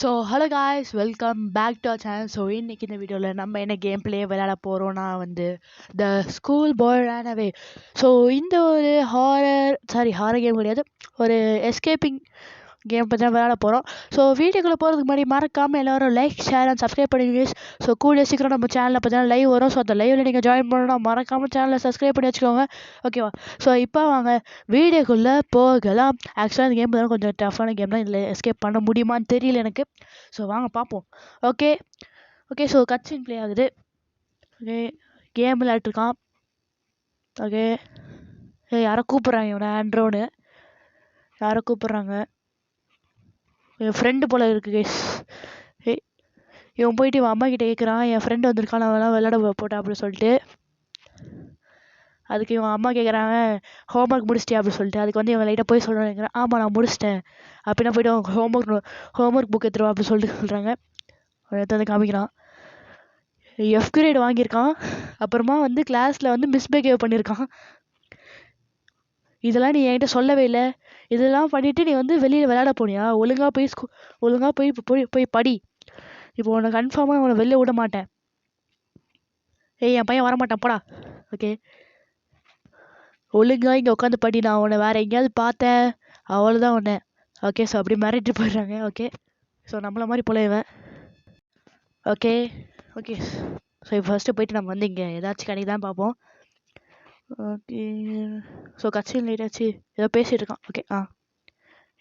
So hello guys, welcome back to our channel. So இன்னைக்கு இந்த வீடியோவில் நம்ம என்ன கேம் பிளே விளையாட போகிறோன்னா the school boy run away. So இந்த ஒரு ஹாரர் கேம் கிடையாது, ஒரு எஸ்கேப்பிங் கேம் பற்றி தான் விளையாட போகிறோம். ஸோ வீடியோக்குள்ளே போகிறதுக்கு முன்னாடி மறக்காமல் எல்லோரும் லைக், ஷேர் அண்ட் சப்ஸ்கிரைப் பண்ணுவீங்க. ஸோ கூடிய சீக்கிரம் நம்ம சேனலில் பார்த்தீங்கன்னா லைவ் வரும். ஸோ அந்த லைவில் நீங்கள் ஜாயின் பண்ணணும்னா மறக்காமல் சேனலை சப்ஸ்கிரைப் பண்ணி வச்சுக்கோங்க, ஓகேவா? ஸோ இப்போ வாங்க வீடியோக்குள்ளே போகலாம். ஆக்சுவலாக இந்த கேம் தான் கொஞ்சம் டஃப்பான கேம் தான், இதில் எஸ்கேப் பண்ண முடியுமான்னு தெரியல எனக்கு. ஸோ வாங்க பார்ப்போம். ஓகே, ஸோ கட்சின் ப்ளே ஆகுது. ஓகே, கேம் விளையாட்டுருக்கான். ஓகே, யாரோ கூப்பிட்றாங்க, இவனை ஆண்ட்ரோன்னு யாரோ கூப்பிட்றாங்க. என் ஃப்ரெண்டு போல் இருக்குது கேஸ். இவன் போயிட்டு இவன் அம்மா கிட்டே கேட்குறான், என் ஃப்ரெண்டு வந்திருக்கான், அவெல்லாம் விளையாட போட்டான் அப்படின்னு சொல்லிட்டு. அதுக்கு இவன் அம்மா கேட்குறாங்க, ஹோம்ஒர்க் முடிச்சிட்டியா அப்படின்னு சொல்லிட்டு. அதுக்கு வந்து இவன் லைட்டாக போய் சொல்கிறேன், ஆமாம் நான் முடிச்சிட்டேன் அப்படின்னா போய்ட்டு அவங்க ஹோம்ஒர்க் புக் எடுத்துருவா அப்படின்னு சொல்லிட்டு சொல்கிறாங்க. எடுத்து வந்து காமிக்கிறான், எஃப் கிரேட் வாங்கியிருக்கான். அப்புறமா வந்து கிளாஸில் வந்து மிஸ்பிஹேவ் பண்ணியிருக்கான். இதெல்லாம் நீ என்கிட்ட சொல்லவே இல்லை. இதெல்லாம் பண்ணிவிட்டு நீ வந்து வெளியில் விளையாட போனியா? ஒழுங்காக போய் படி. இப்போ உன்னை கன்ஃபார்மாக உன்னை வெளில விட மாட்டேன். என் பையன் வரமாட்டான், போடா. ஓகே, ஒழுங்காக இங்கே உட்காந்து படி. நான் உன்னை வேறு எங்கேயாவது பார்த்தேன் அவ்வளோதான் உன்னை. ஓகே, ஸோ அப்படி மிரட்டி போயிடுறாங்க. ஓகே, ஸோ நம்மள மாதிரி போல இவன். ஓகே, ஸோ இப்போ ஃபஸ்ட்டு போயிட்டு நம்ம வந்து இங்கே ஏதாச்சும் கிடைக்குதான்னு பார்ப்போம். ஓகே, ஸோ கட்சியில் ஏதாச்சும் ஏதோ பேசிகிட்டு இருக்கான். ஓகே,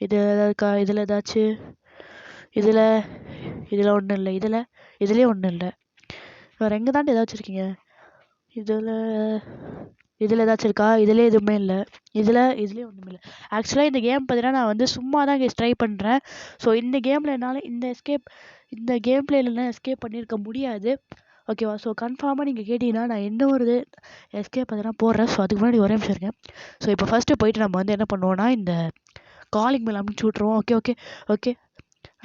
இது எதாவது இருக்கா? இதில் ஏதாச்சும் இதில் ஒன்றும் இல்லை. இதுலேயும் ஒன்றும் இல்லை. வேறு எங்கே தாண்டி ஏதாச்சும் இருக்கீங்க? இதில் ஏதாச்சும் இருக்கா? இதிலே எதுவுமே இல்லை. இதுலேயும் ஒன்றுமே இல்லை. ஆக்சுவலாக இந்த கேம் பார்த்தீங்கன்னா நான் வந்து சும்மா தான் ட்ரை பண்ணுறேன். ஸோ இந்த கேமில் என்னால் இந்த கேம் பிளேலாம் எஸ்கேப் பண்ணியிருக்க முடியாது, ஓகேவா? ஸோ கன்ஃபார்மாக நீங்கள் கேட்டிங்கன்னா நான் என்ன ஒரு எஸ்கேப் பார்த்தீங்கன்னா போடுறேன். ஸோ அதுக்கு முன்னாடி ஒரே நிமிஷம் இருக்கேன். ஸோ இப்போ ஃபஸ்ட்டு போயிட்டு நம்ம வந்து என்ன பண்ணுவோன்னா இந்த காலிங் மேல் அமுச்சு விட்ருவோம். ஓகே,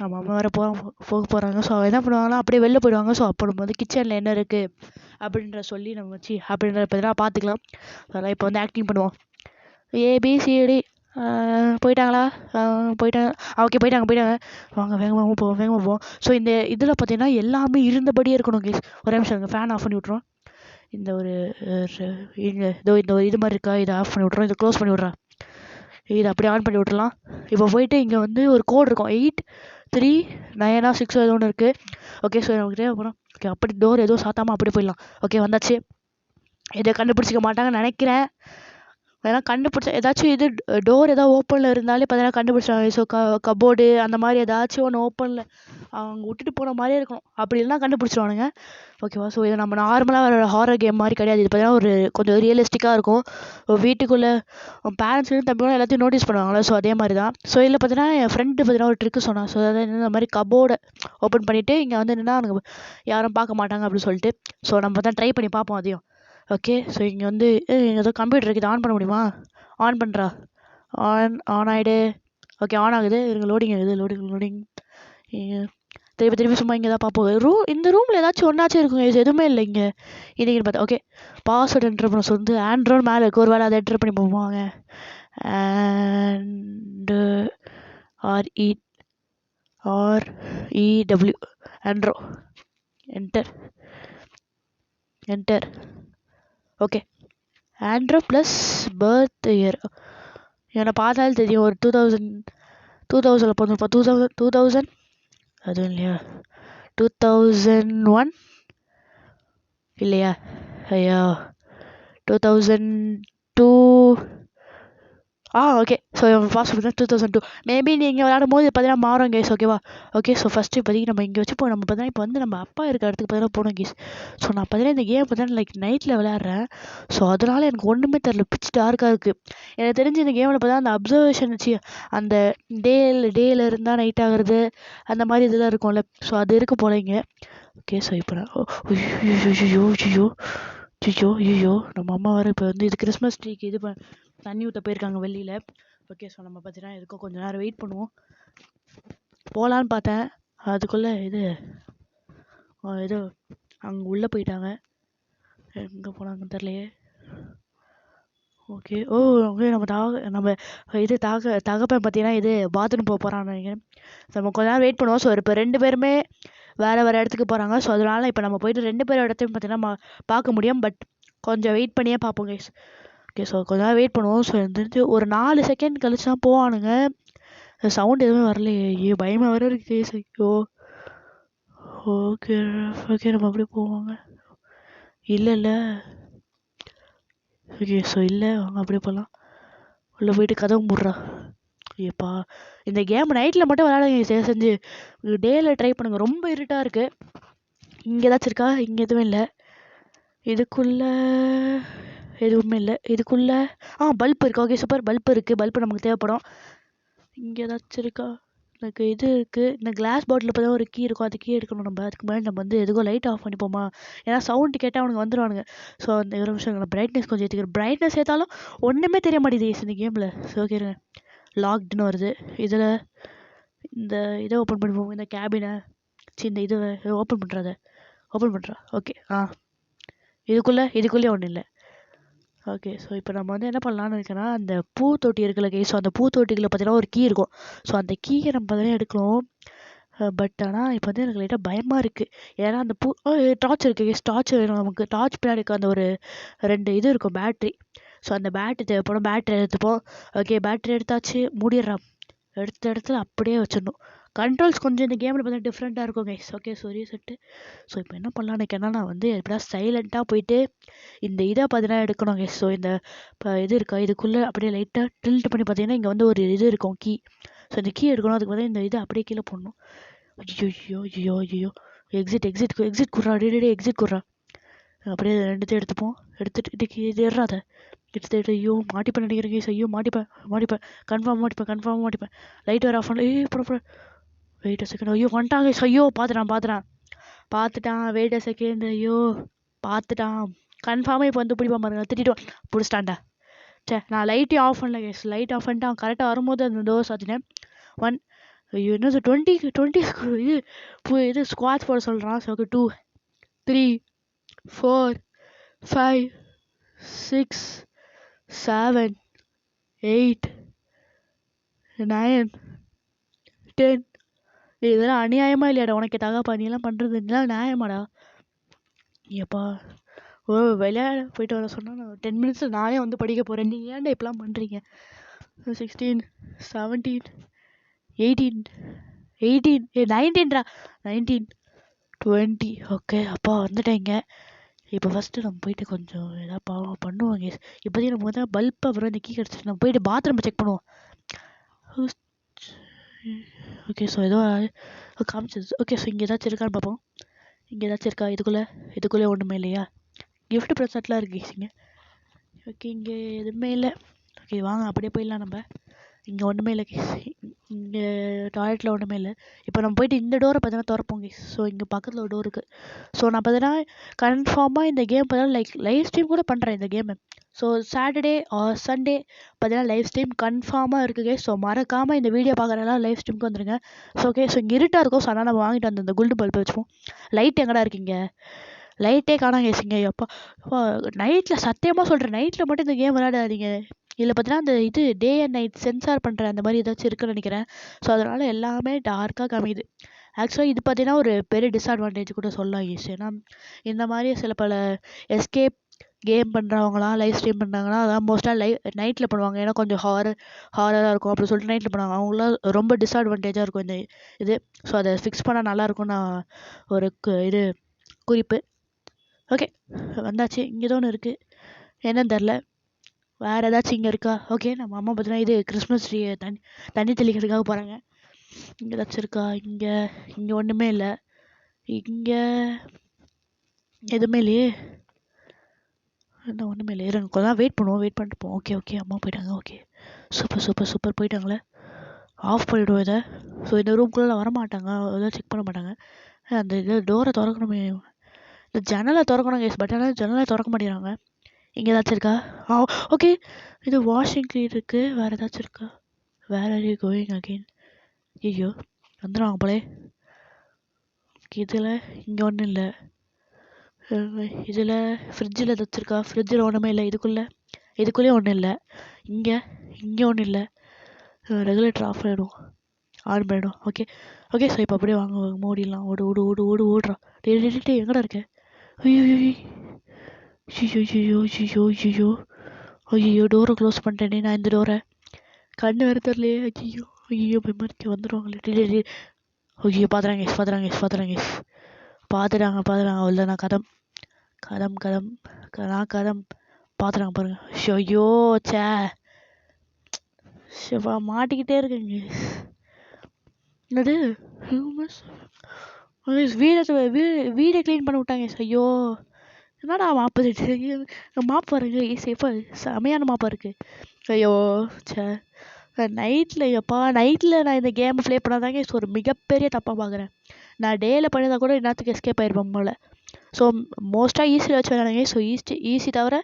நம்ம அம்மா வேறு போக போகிறாங்க. ஸோ என்ன பண்ணுவாங்கன்னா அப்படியே வெளில போயிடுவாங்க. ஸோ அப்போ நம்ம வந்து கிச்சனில் என்ன இருக்குது அப்படின்ற சொல்லி நம்ம அப்படின்றத பார்த்தீங்கன்னா பார்த்துக்கலாம். அதெல்லாம் இப்போ வந்து ஆக்டிங் பண்ணுவோம். ஏபிசிடி போயிட்டாங்களா? போயிட்டாங்க. ஓகே, போயிட்டாங்க. வாங்க வேகமாக போவோம். ஸோ இந்த இதில் பார்த்தீங்கன்னா எல்லாமே இருந்தபடியே இருக்கணும் கேஸ். ஒரே நிமிஷம் ஃபேன் ஆஃப் பண்ணி விட்ருவோம். இந்த ஒரு இங்கே இந்த ஒரு இது மாதிரி இருக்கா, இதை ஆஃப் பண்ணி விட்ருவோம். இதை க்ளோஸ் பண்ணி விட்றேன். இதை அப்படியே ஆன் பண்ணி விட்டுடலாம். இப்போ போயிட்டு இங்கே வந்து ஒரு கோட் இருக்கும், 839 ஏதோ ஒன்று இருக்குது. ஓகே, ஸோ நமக்கு தேவைப்படும். ஓகே, அப்படி டோர் எதுவும் சாத்தாமல் அப்படியே போயிடலாம். ஓகே, வந்தாச்சு. இதை கண்டுபிடிச்சிக்க மாட்டாங்கன்னு நினைக்கிறேன். அதெல்லாம் கண்டுபிடிச்ச ஏதாச்சும் இது டோர் ஏதாவது ஓப்பனில் இருந்தாலே பார்த்தீங்கன்னா கண்டுபிடிச்சாங்க. ஸோ கபோர்டு அந்த மாதிரி ஏதாச்சும் ஒன்று ஓப்பனில் அவங்க விட்டுட்டு போன மாதிரியே இருக்கும். அப்படி இல்லைனா கண்டுபிடிச்சிடுவானுங்க, ஓகேவா? ஸோ இது நம்ம நார்மலாக ஒரு ஹாரர் கேம் மாதிரி கிடையாது. இது பார்த்தீங்கன்னா ஒரு கொஞ்சம் ரியலிஸ்டிக்காக இருக்கும். வீட்டுக்குள்ளே பேரண்ட்ஸ் தம்பிகளும் எல்லாத்தையும் நோட்டீஸ் பண்ணுவாங்களே, ஸோ அதே மாதிரி தான். ஸோ இதில் பார்த்தீங்கன்னா என் ஃப்ரெண்டு பார்த்தீங்கன்னா ஒரு ட்ரிக்கு சொன்னான். ஸோ அதாவது இந்த மாதிரி கபோர்டை ஓப்பன் பண்ணிவிட்டு இங்கே வந்து என்னென்னா அவனுக்கு யாரும் பார்க்க மாட்டாங்க அப்படின்னு சொல்லிட்டு. ஸோ நம்ம தான் ட்ரை பண்ணி பார்ப்போம் அதையும். ஓகே, ஸோ இங்கே வந்து ஏதோ கம்ப்யூட்டர் இருக்குது, ஆன் பண்ண முடியுமா? ஆன் பண்ணுறா. ஆன் ஆகிடு. ஓகே, ஆன் ஆகுது. இருங்க, லோடிங் ஆகுது. லோடிங் திருப்பி சும்மா இங்கே தான் பார்ப்போம். இந்த ரூமில் ஏதாச்சும் ஒன்றாச்சும் இருக்குங்க, எதுவுமே இல்லை இங்கே இன்றைக்கி பார்த்தா. ஓகே, பாஸ்வேர்டு என்ட்ரு பண்ண சொல்லி ஆண்ட்ராய்டு மேலே இருக்குது, ஒரு வேளை அதை என்ட்ரு பண்ணி போவாங்க. REW ஆண்ட்ரோ. என்டர். ஓகே, ஆண்ட்ரோ ப்ளஸ் பர்த் இயர் என்னை பார்த்தாலே தெரியும். ஒரு 2000 போதும்ப்பா. 2000 அதுவும் இல்லையா? 2001 இல்லையா? ஐயா, 2002. Okay, so password 2002. மேபி நீங்கள் விளையாடும் போது பார்த்தீங்கன்னா மாறும் கேஸ், ஓகேவா? ஓகே, ஸோ ஃபஸ்ட்டு இப்போதைக்கு நம்ம இங்கே வச்சுப்போம். நம்ம பார்த்தீங்கன்னா இப்போ வந்து நம்ம அப்பா இருக்க இடத்துக்கு பார்த்தீங்கன்னா போகணும் கேஸ். ஸோ நான் பார்த்தீங்கன்னா இந்த கேம் பார்த்தீங்கன்னா லைக் நைட்டில் விளையாடுறேன். ஸோ அதனால் எனக்கு ஒன்றுமே தெரில, பிச் டார்க்காக இருக்குது. எனக்கு தெரிஞ்சு இந்த கேமில் பார்த்தா அந்த அப்சர்வேஷன் வச்சு அந்த டேயில் இருந்தால் நைட் ஆகிறது அந்த மாதிரி இதெல்லாம் இருக்கும்ல, ஸோ அது இருக்குது போல இங்கே. ஓகே, ஸோ இப்போ நான் ஐயோ நம்ம அம்மா வேறு இப்போ வந்து இது கிறிஸ்மஸ் ட்ரீக்கு இது தண்ணி ஊற்ற போயிருக்காங்க வெளியில். ஓகே, ஸோ நம்ம பார்த்தீங்கன்னா இதுக்கும் கொஞ்சம் நேரம் வெயிட் பண்ணுவோம். போகலான்னு பார்த்தேன், அதுக்குள்ளே ஏதோ அங்கே உள்ளே போயிட்டாங்க. எங்கே போனாங்கன்னு தெரியலையே. ஓகே. ஓ! ஓகே. நம்ம இது தகப்பன் பார்த்தீங்கன்னா, இது பாத்ரூம் போறான்னு நெனைக்கிறேன். நம்ம கொஞ்ச நேரம் வெயிட் பண்ணுவோம். ஸோ, இப்ப 2 பேருமே வேற வேற இடத்துக்கு போறாங்க. ஸோ, அதனால இப்ப நம்ம போயிட்டு 2 பேர் இடத்தையும் பார்த்தீங்கன்னா, பார்க்க முடியும். பட் கொஞ்சம் வெயிட் பண்ணியே பார்ப்போம் கைஸ். ஓகே. ஸோ, கொஞ்ச நேரம் வெயிட் பண்ணுவோம். ஸோ, வந்துட்டு ஒரு 4 செகண்ட் கழிச்சு தான் போவானுங்க. சவுண்ட் எதுவுமே வரலையே! ஐயோ! பயமா வேற இருக்கு கைஸ். ஐயோ! ஓகே. ஓகே. நம்ம அப்படியே போவாங்க. இல்ல. ஓகே. ஸோ, இல்ல. வாங்க அப்படியே போலாம். உள்ள போயிட்டு கதவு மூடுறா. ஐயப்பா! இந்த கேம் நைட்ல மட்டும் விளையாடுங்க தயவு செஞ்சு. டேல ட்ரை பண்ணுங்க. ரொம்ப இருட்டா இருக்கு. இங்க ஏதாச்சும் இருக்கா? இங்க எதுவும் இல்ல. இதுக்குள்ள எதுவுமே இல்ல. இதுக்குள்ள பல்ப் இருக்கு. Okay super. பல்ப் இருக்கு. பல்ப் நமக்கு தேவைப்படும். இங்க ஏதாச்சும் இருக்கா? எனக்கு இது இருக்கு. இந்த கிளாஸ் பாட்டில் இப்பதான் ஒரு கீ இருக்கும். அந்த கீ எடுக்கணும் நம்ம. அதுக்கு முன்னாடி நம்ம வந்து எதுக்கும் லைட் ஆஃப் பண்ணிப்போமா? ஏன்னா சவுண்ட் கேட்டா அவனுங்க வந்துருவானுங்க. ஸோ அந்த ஒரு நிமிஷம் பிரைட்னஸ் கொஞ்சம் ஏற்றிக்கிறேன். பிரைட்னஸ் ஏற்றாலும் ஒன்றுமே தெரிய மாட்டேங்குது இந்த கேமில். ஸோ ஓகே இருங்க. லாக்டுன்னு வருது. இதில் இந்த இதை ஓப்பன் பண்ணுவோம். இந்த கேபினை இந்த இதை ஓப்பன் பண்ணுறத ஓப்பன் பண்ணுறா. ஓகே இதுக்குள்ளே ஒன்றும் இல்லை. ஓகே ஸோ இப்போ நம்ம வந்து என்ன பண்ணலான்னு இருக்கேன்னா, அந்த பூத்தொட்டி இருக்குல்ல கைஸ். ஸோ அந்த பூத்தொட்டிக்குள்ள பார்த்தீங்கன்னா ஒரு கீ இருக்கும். ஸோ அந்த கீயை நம்ம பார்த்தீங்கன்னா எடுக்கணும். பட் ஆனால் இப்போ வந்து எனக்கு லைட்டாக பயமாக இருக்குது. ஏன்னா அந்த டார்ச் இருக்குது கைஸ். டார்ச் வேணும் நமக்கு. டார்ச் பின்னாடி இருக்க அந்த ஒரு 2 இது இருக்கும் பேட்ரி. ஸோ அந்த பேட்டரி தேவைப்படும். பேட்டரி எடுத்துப்போம். ஓகே பேட்டரி எடுத்தாச்சு. மூடிடுறா. எடுத்த இடத்துல அப்படியே வச்சிடணும். கண்ட்ரோல்ஸ் கொஞ்சம் இந்த கேமில் பார்த்தா டிஃப்ரெண்ட்டாக இருக்கும் guys. Okay so reset. So இப்போ என்ன பண்ணலான்னு இருக்கேன்னா, நான் வந்து எப்படியா சைலண்ட்டாக போயிட்டு இந்த இதை பார்த்தீங்கன்னா எடுக்கணும் கைஸ். ஸோ இந்த இப்போ இது இருக்கா இதுக்குள்ளே அப்படியே லைட்டாக டில்ட் பண்ணி பார்த்தீங்கன்னா இங்கே வந்து ஒரு இது இருக்கும் கீ. ஸோ இந்த கீ எடுக்கணும். அதுக்கு பார்த்தா இந்த இதை அப்படியே கீழே போடணும். ஐயோ எக்ஸிட் குட்றா. டே எக்ஸிட் குட்றா. அப்படியே ரெண்டுத்தையும் எடுத்துப்போம். எடுத்துட்டு இதுக்கு இது ஏறாத எடுத்துட்டு ஐயோ மாட்டிப்பேன் நினைக்கிறேன் கைஸ். ஐயோ மாட்டிப்பேன் கன்ஃபார்ம் மாட்டிப்பேன். லைட் வேறு ஆஃப் பண்ண. போட வெயிட் அ செகண்ட். ஐயோ வந்துட்டாங்க கைஸ். ஐயோ பார்த்துட்டான். Wait a second. ஐயோ பார்த்துட்டான். கன்ஃபார்மாக இப்போ வந்து பிடிப்பான் பாருங்க. திட்டிட்டு பிடிச்சிட்டான்டா. நான் லைட்டையும் ஆஃப் பண்ணல கைஸ். லைட் ஆஃப் பண்ணிட்டு அவன் கரெக்டாக வரும்போது அந்த டோர் சாத்தினேன். ஐயோ என்னது 20 இது ஸ்குவாட்ஸ் போட சொல்கிறான். So okay 2 3 4 5 6 7 8 9 10. இதெல்லாம் அநியாயமா இல்லையாடா உனக்கு தகப்பா? நீ எல்லாம் பண்ணுறது இதெல்லாம் நியாயமாடா? ஏப்பா விளையாட போயிட்டு வர சொன்னால் நான் 10 மினிட்ஸில் நானே வந்து படிக்க போகிறேன். நீங்கள் ஏன்டா இப்பெல்லாம் பண்ணுறீங்க? 16 17 18 19 20. ஓகே அப்பா வந்துட்டேங்க. இப்போ ஃபஸ்ட்டு நம்ம போயிட்டு கொஞ்சம் ஏதாவது பண்ணுவோங்க. இப்போதைக்கு நம்ம வந்து பல்ப் அப்புறம் இந்த கீ கிடச்சிட்டு நம்ம போயிட்டு பாத்ரூம் செக் பண்ணுவோம். ஓகே ஸோ ஏதோ காமிச்சது. ஓகே ஸோ இங்கே ஏதாச்சும் இருக்கான்னு பார்ப்போம். இங்கே ஏதாச்சும் இருக்கா? இதுக்குள்ளே ஒன்றுமே இல்லையா? கிஃப்ட் ப்ரெசென்ட்லாம் இருக்குங்க. ஓகே இங்கே எதுவுமே இல்லை. ஓகே வாங்க அப்படியே போயிடலாம் நம்ம. இங்கே ஒன்றுமே இல்லை கேஸ். இங்கே டாய்லெட்டில் ஒன்றுமே இல்லை. இப்போ நம்ம போயிட்டு இந்த டோரை பார்த்தீங்கன்னா திறப்போம் கேஸ். ஸோ இங்கே பக்கத்தில் ஒரு டோர் இருக்குது. ஸோ நான் பார்த்தீங்கன்னா கன்ஃபார்மாக இந்த கேம் பார்த்தீங்கன்னா லைவ் ஸ்ட்ரீம் கூட பண்ணுறேன் இந்த கேமை. ஸோ சாட்டர்டே ஆர் சண்டே பார்த்தீங்கன்னா லைவ் ஸ்ட்ரீம் கன்ஃபார்மாக இருக்குது கேஸ். ஸோ மறக்காமல் இந்த வீடியோ பார்க்குறதுலாம் லைவ் ஸ்ட்ரீமுக்கு வந்துருங்க. ஸோ ஓகே ஸோ இங்கே இருட்டாக இருக்கும். ஸோ அதனால் நம்ம வாங்கிட்டு வந்து இந்த கோல்டு பல்ப் வச்சுப்போம். லைட் எங்கடா இருக்கீங்க? லைட்டே காணாம கேஸுங்க. எப்பா நைட்டில் சத்தியமாக சொல்கிறேன், நைட்டில் மட்டும் இந்த கேம் விளையாடாதீங்க. இதில் பார்த்தீங்கன்னா அந்த இது டே அண்ட் நைட் சென்சார் பண்ணுற அந்த மாதிரி ஏதாச்சும் இருக்குன்னு நினைக்கிறேன். ஸோ அதனால் எல்லாமே டார்க்காக காமிக்குது. ஆக்சுவலாக இது பார்த்தீங்கன்னா ஒரு பெரிய டிஸ்அட்வான்டேஜ் கூட சொல்லலாம் ஈஸ். ஏன்னா இந்த மாதிரி சில பல எஸ்கேப் கேம் பண்ணுறவங்களாம் லைவ் ஸ்ட்ரீம் பண்ணுறாங்கன்னா அதான் மோஸ்ட்டாக நைட்டில் பண்ணுவாங்க. ஏன்னா கொஞ்சம் ஹாரராக இருக்கும் அப்படின்னு சொல்லிட்டு நைட்டில் பண்ணுவாங்க. அவங்களாம் ரொம்ப டிஸ்அட்வான்டேஜாக இருக்கும் இந்த இது. ஸோ அதை ஃபிக்ஸ் பண்ணால் நல்லாயிருக்கும். நான் ஒரு இது குறிப்பு. ஓகே வந்தாச்சு. இங்கே தான் ஒன்று இருக்குது, என்னன்னு தெரில. வேறு ஏதாச்சும் இங்கே இருக்கா? ஓகே நம்ம அம்மா பார்த்தீங்கன்னா இது கிறிஸ்மஸ் ட்ரீ தண்ணி தெளிக்கிறதுக்காக போகிறாங்க. இங்கே ஏதாச்சும் இருக்கா? இங்கே ஒன்றுமே இல்லை. இங்கே எதுவுமே இல்லையே. இன்னும் ஒன்றுமே இல்லை. இருங்க கொஞ்சம் தான் வெயிட் பண்ணிட்டு போவோம். ஓகே அம்மா போயிட்டாங்க. ஓகே சூப்பர் போயிட்டாங்களே. ஆஃப் பண்ணிவிடுவோம் இதை. ஸோ இந்த ரூம்குள்ளே வரமாட்டாங்க, எதாவது செக் பண்ண மாட்டாங்க. அந்த இது டோரை திறக்கணுமே, இந்த ஜன்னலை திறக்கணும் கேஸ். பட் ஆனால் ஜன்னலை திறக்க மாட்டேங்கிறாங்க. இங்கே ஏதாச்சும் இருக்கா? ஓகே இது வாஷிங் க்ளீன் இருக்குது. வேறு ஏதாச்சும் இருக்கா? Where are you going again? ஐயோ வந்துடுவாங்க போலே. இதில் இங்கே ஒன்றும் இல்லை. இதில் ஃப்ரிட்ஜில் ஏதாச்சும் இருக்கா? ஃப்ரிட்ஜில் ஒன்றுமே இல்லை. இதுக்குள்ளே இதுக்குள்ளேயும் ஒன்றும் இல்லை. இங்கே ஒன்றும் இல்லை. ரெகுலேட்டர் ஆஃப் ஆகிடும், ஆன் பண்ணிடும். Okay okay. ஸோ இப்போ அப்படியே வாங்க மூடிடலாம். ஓடுறா. டே எங்கடா இருக்க? ஐயோ ஐயோ ஐயோ ஐயோ ஐயோ டோரை க்ளோஸ் பண்ணிட்டேனே நான். இந்த டோரை கண்ணு வேறு தரலையே. ஐயோ மெமரிக்கு வந்துடுவாங்களே. டே ஐயோ பார்த்துறாங்க. அவ்வளோதான். நான் கதம் பார்த்துறாங்க பாருங்க. ஐயோ சே ஷிவா மாட்டிக்கிட்டே இருக்குங்க. என்னது வீடை க்ளீன் பண்ண விட்டாங்க. ஐயோ என்னடா மாப்பு மாப்பு பாருங்க. இப்போ செமையான மாப்பா இருக்கு. ஐயோ சே நைட்டில் நான் இந்த கேமை ப்ளே பண்ணாதாங்க ஒரு மிகப்பெரிய தப்பாக பார்க்குறேன். நான் டேயில் பண்ணியிருந்தா கூட என்னத்துக்கு எஸ்கேப் ஆகிருப்பேன் போல். ஸோ மோஸ்ட்டாக ஈஸியில் வச்சு விளையாடுங்க. ஸோ ஈஸி தவிர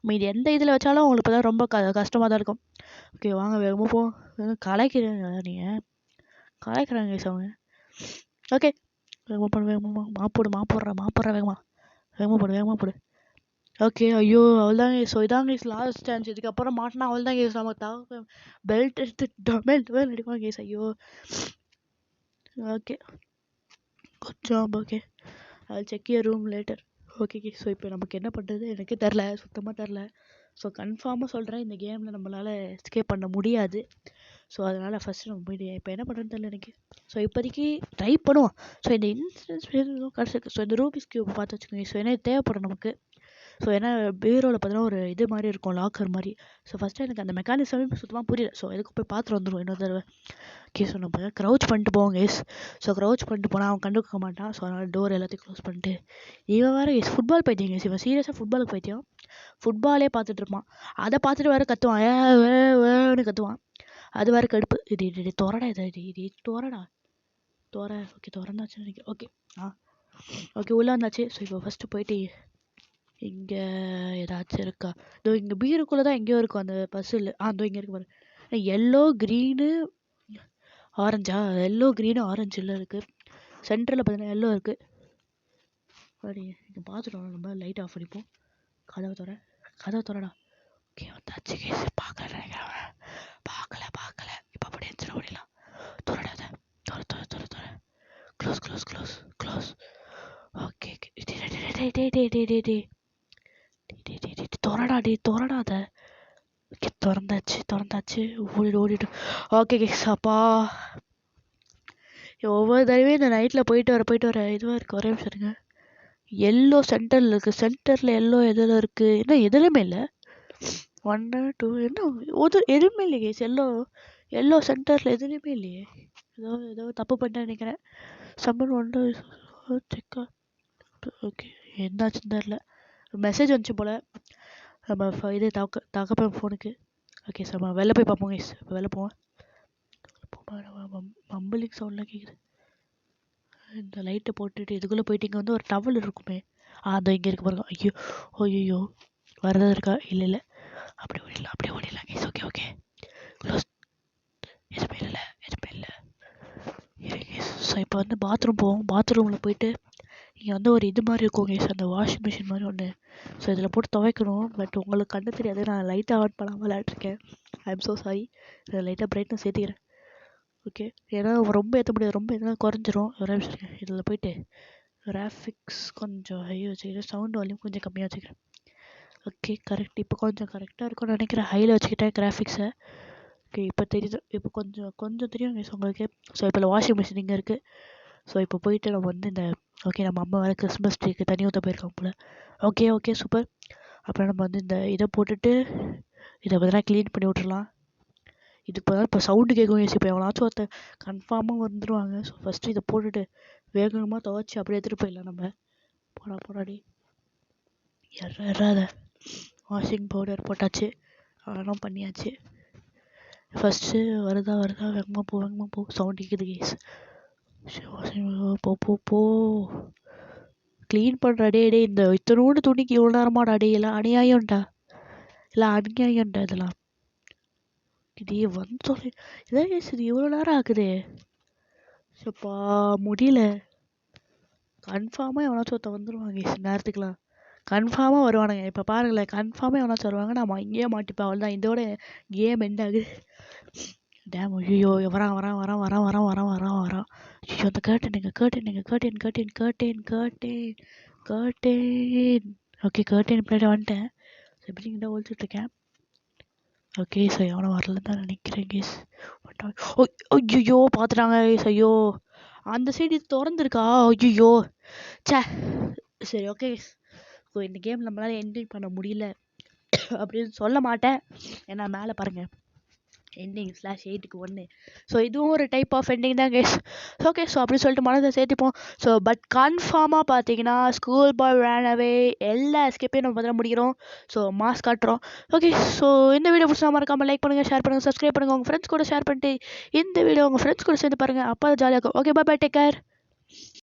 மீதி எந்த இதில் வச்சாலும் உங்களுக்கு தான் ரொம்ப கஷ்டமாக தான் இருக்கும். ஓகே வாங்க வேகமாக போ. கலாய்க்கிறீங்க நீங்கள், கலாய்க்கிறாங்க அவங்க. ஓகே வேகமாக மாப்பிடுற வேகமாக போடு. ஓகே ஐயோ அவள்தாங்க. ஸோ இதாங்க லாஸ்ட் சான்ஸ். இதுக்கப்புறம் மாட்டினா அவள்தாங்க நம்ம பெல்ட் எடுத்து டொமெல் அடிப்பாங்க கேஸ். ஐயோ okay good job. Okay I check your room later. Okay so இப்போ நமக்கு என்ன பண்ணுறது எனக்கு தெரில, சுத்தமாக தெரில. ஸோ கன்ஃபார்மாக சொல்கிறேன், இந்த கேமில் நம்மளால் எஸ்கேப் பண்ண முடியாது. ஸோ அதனால் ஃபஸ்ட்டு நம்ம போய்ட்டு இப்போ என்ன பண்ணுறதுன்னு தெரில எனக்கு. ஸோ இப்போதைக்கு ட்ரை பண்ணுவோம். ஸோ இந்த இன்சிடென்ட்ஸ் கிடச்சிருக்கு. ஸோ இந்த ரூபிக்ஸ் கியூப் பார்த்து வச்சுக்கோங்க. ஸோ என்ன தேவைப்படும் நமக்கு. ஸோ ஏன்னா பீரோவில் பார்த்தீங்கன்னா ஒரு இது மாதிரி இருக்கும், லாக்கர் மாதிரி. ஸோ ஃபஸ்ட்டு எனக்கு அந்த மெக்கானிசமே சுத்தமாக புரியல. ஸோ எதுக்கு போய் பார்த்துட்டு வந்துடும் இன்னொரு தடவை. ஓகே ஸோ நம்ம க்ரௌச் பண்ணிட்டு போவோம் கேஸ். ஸோ க்ரௌச் பண்ணிட்டு போனால் அவன் கண்டுக்க மாட்டான். ஸோ அதனால் டோர் எல்லாத்தையும் க்ளோஸ் பண்ணிட்டு. இவன் வேறு ஃபுட்பால் பைத்தியம் கேஸ். இவன் சீரியஸாக ஃபுட்பாலுக்கு பைத்தியம். ஃபுட்பாலே பார்த்துட்டு இருப்பான். அதை பார்த்துட்டு வேறு கத்துவான், ஏன்னு கத்துவான். அது வேறு கடுப்பு. இது தோறடா, இது தோறடா. ஓகே திறந்தாச்சுன்னு நினைக்கிறேன். ஓகே ஓகே உள்ளே வந்தாச்சு. ஸோ இப்போ ஃபஸ்ட்டு போயிட்டு இங்கே ஏதாச்சும் இருக்கா? இதோ இங்கே பீருக்குள்ளே தான் எங்கேயோ இருக்கும் அந்த பஸ்ஸில். இதோ இங்கே இருக்கு பாரு. எல்லோ க்ரீனு ஆரஞ்சில் இருக்குது. சென்டரில் பார்த்தீங்கன்னா எல்லோ இருக்குது. அப்படி இங்கே பார்த்துட்டோம். நம்ம லைட் ஆஃப் பண்ணிப்போம். கதவை திறடா. ஓகே வந்தாச்சு கேஸ். பார்க்கல இப்போ அப்படி இருந்துச்சு ஓடிடலாம். திறடாத. திற க்ளோஸ். ஓகே திறடாத. ஓகே திறந்தாச்சு. ஓடிடு. Okay guys. அப்பா ஒவ்வொரு தடவையும் இந்த நைட்டில் போயிட்டு வர இதுவாக இருக்குது. ஒரே நிமிஷம் இருங்க. எல்லோ சென்டரில் இருக்குது. சென்டரில் எல்லோ எதில் இருக்குது? என்ன எதுலையுமே இல்லை. 1 2 என்ன எதுவுமே இல்லையே கேஸ். எல்லோ சென்டரில் எதுலேயுமே இல்லையே. ஏதோ தப்பு பண்ணிட்டேன் நினைக்கிறேன். சம்மன் 1 செக்கா. ஓகே என்னாச்சுன்னு தெரில. மெசேஜ் வந்துச்சு போல் நம்ம இது தகப்பேன் ஃபோனுக்கு. ஓகே சார் நம்ம வெளில போய் பார்ப்போம் கைஸ். இப்போ வெளில போவேன். மம்பிளிங் சவுண்டில் கேட்குது. இந்த லைட்டை போட்டுட்டு இதுக்குள்ளே போயிட்டு இங்கே வந்து ஒரு டவல் இருக்குமே. அதோ இங்கே இருக்கு பாருங்க. ஐயோ வரதா இருக்கா? இல்லை அப்படியே ஓடிடலாம் கைஸ். Okay close. எதுவுமே இல்லை. ஸோ இப்போ வந்து பாத்ரூம் போவோம். பாத்ரூமில் போயிட்டு இங்கே வந்து ஒரு இது மாதிரி இருக்கும் கைஸ், அந்த வாஷிங் மிஷின் மாதிரி ஒன்று. ஸோ இதில் போட்டு துவைக்கணும். பட் உங்களுக்கு கண்ணு தெரியாது, நான் லைட்டாக ஆன் பண்ணாமல் விளையாட்ருக்கேன். I am so sorry. இதை லைட்டாக பிரைட்னஸ் ஏற்றிக்கிறேன். ஓகே ஏன்னா ரொம்ப ஏற்ற முடியாது, ரொம்ப எதனா குறைஞ்சிரும். ஒரே நிமிஷம் இதில் போயிட்டு கிராஃபிக்ஸ் கொஞ்சம் ஹை வச்சுக்கிறேன், சவுண்ட் வால்யூம் கொஞ்சம் கம்மியாக வச்சுக்கிறேன். Okay correct. இப்போ கொஞ்சம் கரெக்டாக இருக்கும்னு நினைக்கிறேன். ஹையில் வச்சுக்கிட்டேன் கிராஃபிக்ஸை. ஓகே இப்போ தெரியுது. இப்போ கொஞ்சம் தெரியும் கைஸ் உங்களுக்கு. ஸோ இப்போ வாஷிங் மிஷின் இங்கே இருக்குது. ஸோ இப்போ போயிட்டு நம்ம வந்து இந்த நம்ம அம்மா வேறு கிறிஸ்மஸ் ட்ரீக்கு தண்ணி ஊற்ற போயிருக்காங்க போல். Okay super. அப்புறம் நம்ம வந்து இந்த இதை போட்டுட்டு இதை பார்த்தீங்கன்னா க்ளீன் பண்ணி விட்றலாம். இதுக்கு இப்போ சவுண்டு கேட்கும் யோசி. இப்போ எவனாச்சும் ஒருத்தர் கன்ஃபார்மாக வந்துடுவாங்க. ஸோ ஃபஸ்ட்டு இதை போட்டுட்டு வேகமாக துவைச்சி அப்படியே எடுத்துகிட்டு போயிடலாம் நம்ம. போடாடி எறாத. வாஷிங் பவுடர் போட்டாச்சு, அதெல்லாம் பண்ணியாச்சு. ஃபஸ்ட்டு வருதா வேகமாக போ. சவுண்ட் கேட்குது கேஸ். போ க்ளீன் பண்ணுற. டே இந்த இத்தனோடு துணிக்கு இவ்வளோ நேரமாடா. எல்லாம் அநியாயம்டா இதெல்லாம். இதே வந்து சொல்லி இதான் கேஸ். இது இவ்வளோ நேரம் ஆகுது. சப்பா முடியல. கன்ஃபார்மாக எவனாச்சும் ஒருத்த வந்துடுவாங்க கேஸ் நேரத்துக்குலாம். கன்ஃபார்மாக வருவானுங்க. இப்போ பாருங்களேன், கன்ஃபார்மாக எவனாச்சும் வருவாங்க, நான் இங்கேயே மாட்டிப்பேன். அவ்வளோதான், இதோட கேம் எண்ட் ஆகுது. டேம், ஐயோ வரான் வரான் வரான் வரான் வரான் வரான் வரான் வரான். ஐயோ அந்த கேர்டனுங்க curtain curtain curtain curtain curtain curtain. ஓகே கேர்டன் பின்னாடி வந்துட்டேன். எப்படி தான் ஒழிச்சுட்டு இருக்கேன். ஓகே ஸோ எவனும் வரலன்னு தான் நினைக்கிறேன் கேஸ். ஐயோ பார்த்துட்டாங்க கேஸ். ஐயோ அந்த சைடு திறந்துருக்கா. ஐயோ சே. சரி ஓகே. ஸோ இந்த கேம் நம்மளால் என்ஜாய் பண்ண முடியல அப்படின்னு சொல்ல மாட்டேன். ஏன்னா மேலே பாருங்கள் எண்டிங் /8க்கு1. ஸோ இதுவும் ஒரு டைப் ஆஃப் எண்டிங் தான் கேஸ். ஓகே ஸோ அப்படி சொல்லிட்டு மனதை சேர்த்துப்போம். ஸோ பட் கன்ஃபார்மாக பார்த்தீங்கன்னா ஸ்கூல் பாய் ரன் அவே எல்லா எஸ்கேப்பையும் நம்ம முதல்ல முடிக்கிறோம். ஸோ மாஸ் காட்டுறோம். ஓகே ஸோ இந்த வீடியோ பிடிச்சா மறக்காமல் லைக் பண்ணுங்கள், ஷேர் பண்ணுங்கள், சப்ஸ்கிரைப் பண்ணுங்கள். உங்கள் ஃப்ரெண்ட்ஸ் கூட ஷேர் பண்ணிட்டு இந்த வீடியோ உங்கள் ஃப்ரெண்ட்ஸ் கூட சேர்ந்து பாருங்கள். அப்போ ஜாலியாக இருக்கும். Okay bye bye, take care.